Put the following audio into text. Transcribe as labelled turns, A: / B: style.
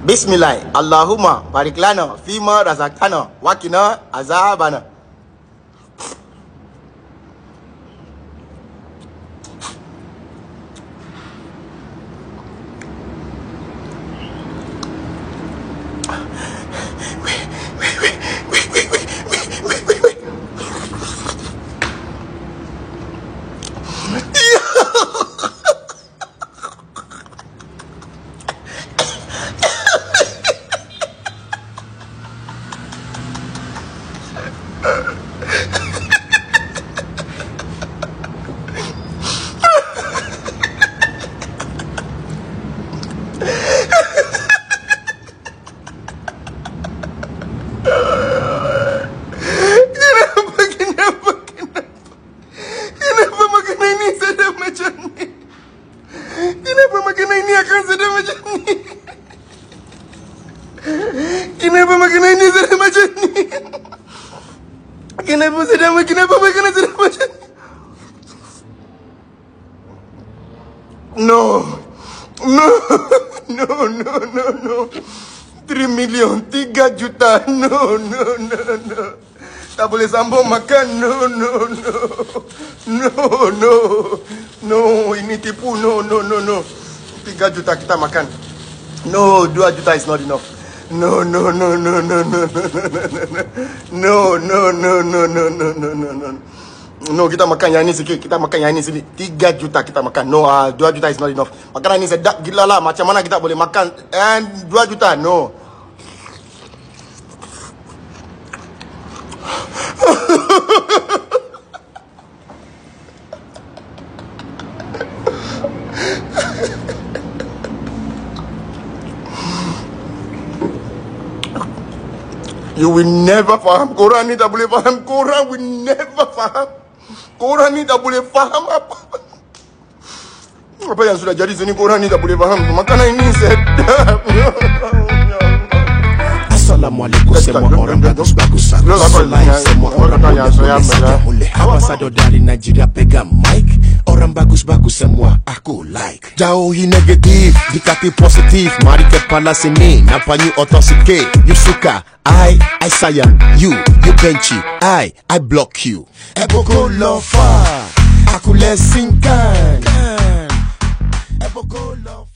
A: Bismillah, Allahumma barik lana fima razaqtana wa qina azabana.
B: Kenapa makanan ini akan sedap macam ni? Kenapa makanan ini sedap macam ni? Kenapa makanan sedap macam ni? No. 3 million, 3 juta. No. Tak boleh sambung makan. No, ini tipu. No. 3 juta kita makan. No, 2 juta is not enough. No. No, kita makan yang ni sikit. 3 juta kita makan. No, 2 juta is not enough. Makanan ni sedap gila lah. Macam mana kita boleh makan 2 juta? No. You will never faham. Korang ni tak boleh faham. Korang will never faham. Korang ni tak boleh faham apa yang sudah jadi sini. Korang ni tak boleh faham. Makanan ini sedap.
C: Assalamualaikum, semua orang bagus-bagus. Semua orang boleh. Ambassador dari Nigeria pegang mic. Orang bagus-bagus semua aku like. Jauhi negatif, dekati positif. Mari kepala sini, nampak you otot sikit. You suka, I sayang. You benci, I block you. Eboko lofa, aku lesingkan. Eboko lofa.